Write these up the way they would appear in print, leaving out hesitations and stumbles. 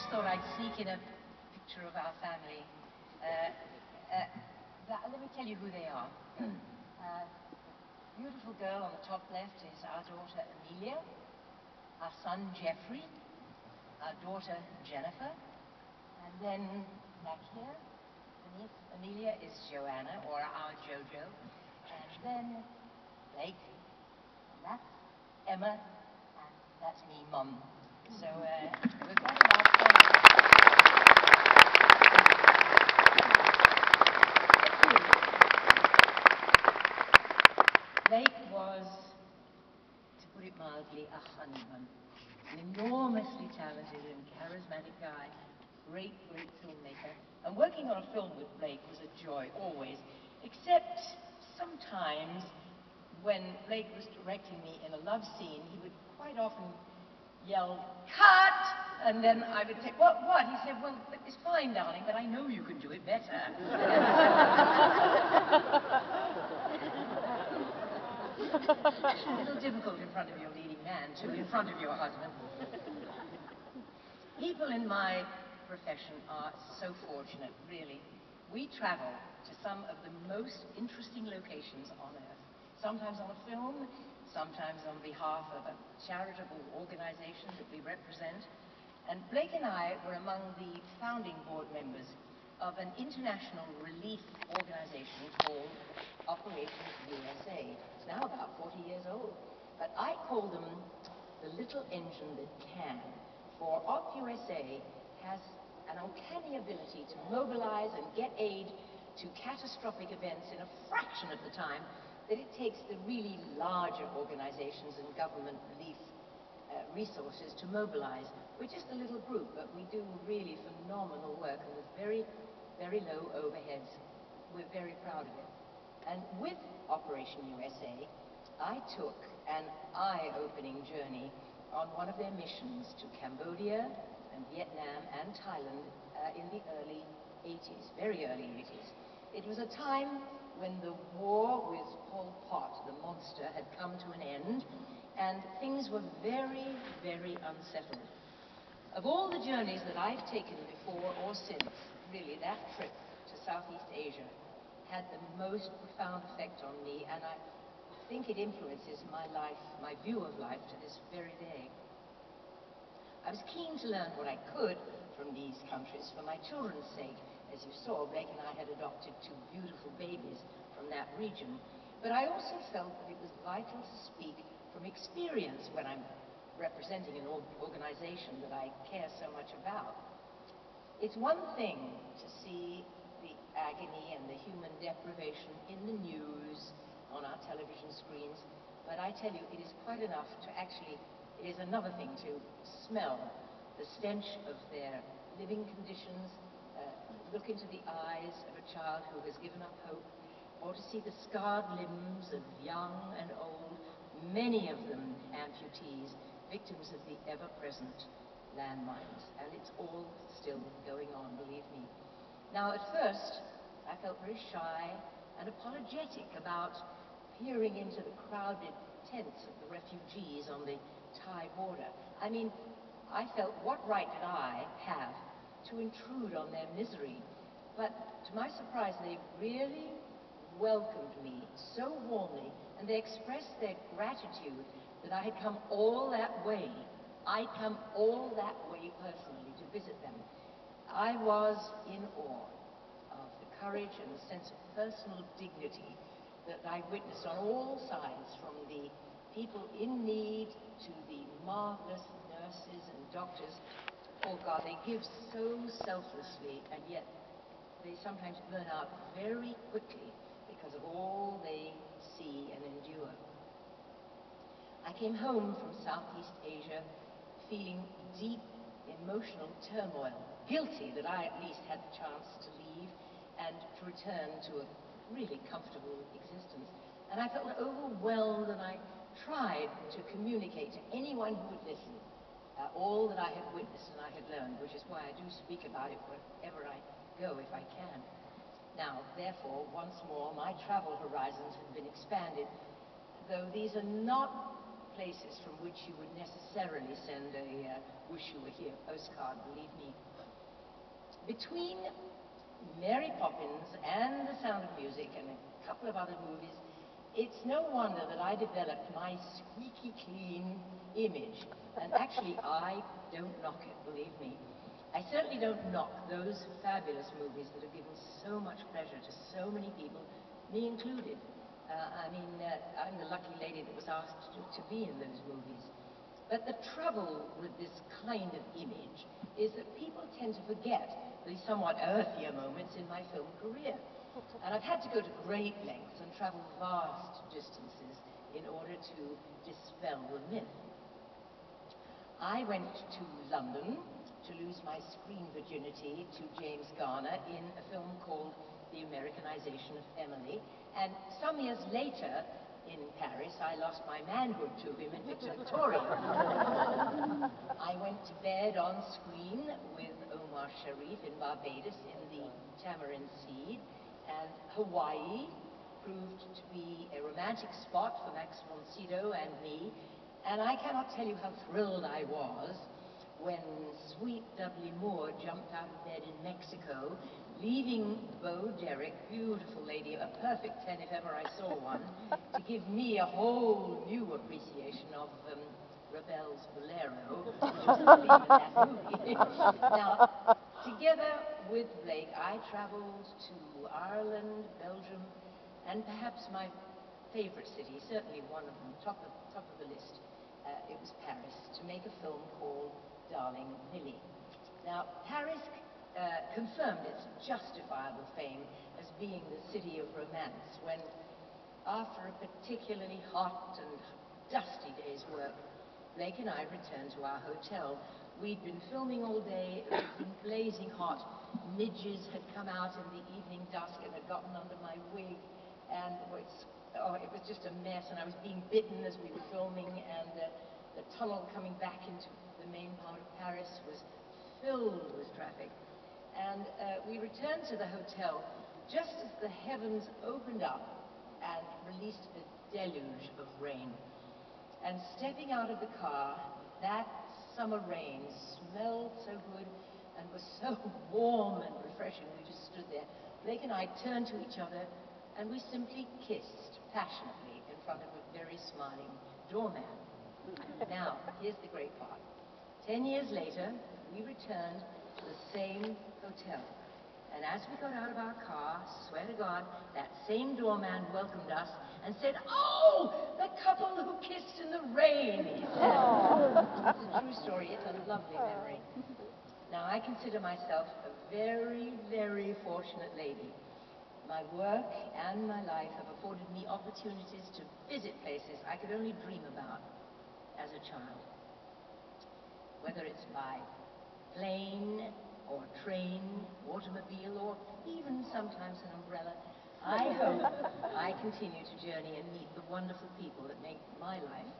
just thought I'd sneak in a picture of our family. Let me tell you who they are. Beautiful girl on the top left is our daughter Amelia, our son Jeffrey, our daughter Jennifer, and then back here beneath Amelia is Joanna, or our Jojo, and then Blake, and that's Emma, and that's me, Mum. So we're quite a large family. Blake was, to put it mildly, a honey bun. An enormously talented and charismatic guy, great filmmaker. And working on a film with Blake was a joy, always. Except sometimes when Blake was directing me in a love scene, he would quite often yell, "Cut!" And then I would say, What? He said, "Well, it's fine, darling, but I know you can do it better." A little difficult in front of your leading man, too, in front of your husband. People in my profession are so fortunate, really. We travel to some of the most interesting locations on Earth, sometimes on a film, sometimes on behalf of a charitable organization that we represent. And Blake and I were among the founding board members of an international relief organization called OperationUSA. It's now about 40 years old. But I call them the little engine that can, for OpUSA has an uncanny ability to mobilize and get aid to catastrophic events in a fraction of the time that it takes the really larger organizations and government relief resources to mobilize. We're just a little group, but we do really phenomenal work and with very, very low overheads. We're very proud of it. And with OperationUSA, I took an eye-opening journey on one of their missions to Cambodia and Vietnam and Thailand in the early 80s, very early 80s. It was a time when the war with Pol Pot, the monster, had come to an end, and things were very, very unsettled. Of all the journeys that I've taken before or since, really, that trip to Southeast Asia had the most profound effect on me, and I think it influences my life, my view of life to this very day. I was keen to learn what I could from these countries for my children's sake. As you saw, Blake and I had adopted 2 beautiful babies from that region. But I also felt that it was vital to speak from experience when I'm representing an organization that I care so much about. It's one thing to see the agony and the human deprivation in the news, on our television screens, but I tell you, it is quite enough to actually, it is another thing to smell the stench of their living conditions, look into the eyes of a child who has given up hope, or to see the scarred limbs of young and old, many of them amputees, victims of the ever-present landmines. And it's all still going on, believe me. Now, at first, I felt very shy and apologetic about peering into the crowded tents of the refugees on the Thai border. I mean, I felt, what right did I have to intrude on their misery? But to my surprise, they really welcomed me so warmly, and they expressed their gratitude that I had come all that way. I'd come all that way personally to visit them. I was in awe of the courage and the sense of personal dignity that I witnessed on all sides, from the people in need to the marvelous nurses and doctors. Oh God, they give so selflessly, and yet they sometimes burn out very quickly because of all they see and endure. I came home from Southeast Asia feeling deep emotional turmoil, guilty that I at least had the chance to leave and to return to a really comfortable existence. And I felt overwhelmed, and I tried to communicate to anyone who would listen all that I had witnessed and I had learned, which is why I do speak about it wherever I go if I can. Now, therefore, once more, my travel horizons have been expanded, though these are not places from which you would necessarily send a wish you were here postcard, believe me. Between Mary Poppins and The Sound of Music and a couple of other movies, it's no wonder that I developed my squeaky clean image. And actually, I don't knock it, believe me. I certainly don't knock those fabulous movies that have given so much pleasure to so many people, me included. I'm the lucky lady that was asked to be in those movies. But the trouble with this kind of image is that people tend to forget the somewhat earthier moments in my film career. And I've had to go to great lengths and travel vast distances in order to dispel the myth. I went to London to lose my screen virginity to James Garner in a film called The Americanization of Emily. And some years later, in Paris, I lost my manhood to him in Victor Victoria. I went to bed on screen with Omar Sharif in Barbados in The Tamarind Seed, and Hawaii proved to be a romantic spot for Max von Sydow and me, and I cannot tell you how thrilled I was when sweet Dudley Moore jumped out of bed in Mexico, leaving Bo Derek, beautiful lady, a perfect 10 if ever I saw one, to give me a whole new appreciation of Ravel's Bolero, which was the theme in that movie. Now, together with Blake, I traveled to Ireland, Belgium, and perhaps my favorite city, certainly one of them, top of the list, it was Paris, to make a film called Darling Lily. Now, Paris confirmed its justifiable fame as being the city of romance when, after a particularly hot and dusty day's work, Blake and I returned to our hotel. We'd been filming all day, it had been blazing hot, midges had come out in the evening dusk and had gotten under my wig, and it was just a mess, and I was being bitten as we were filming, and the tunnel coming back into the main part of Paris was filled with traffic. And we returned to the hotel just as the heavens opened up and released a deluge of rain. And stepping out of the car, that summer rain smelled so good and was so warm and refreshing. We just stood there. Blake and I turned to each other and we simply kissed passionately in front of a very smiling doorman. Now, here's the great part. 10 years later, we returned to the same hotel. And as we got out of our car, swear to God, that same doorman welcomed us and said, "Oh, the couple who kissed in the rain," he said. It's a true story. It's a lovely memory. Now, I consider myself a very, very fortunate lady. My work and my life have afforded me opportunities to visit places I could only dream about as a child. Whether it's by plane or train, automobile, or even sometimes an umbrella, I hope I continue to journey and meet the wonderful people that make my life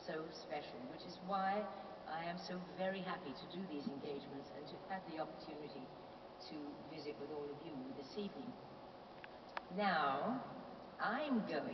so special, which is why I am so very happy to do these engagements and to have the opportunity to visit with all of you this evening. Now, I'm going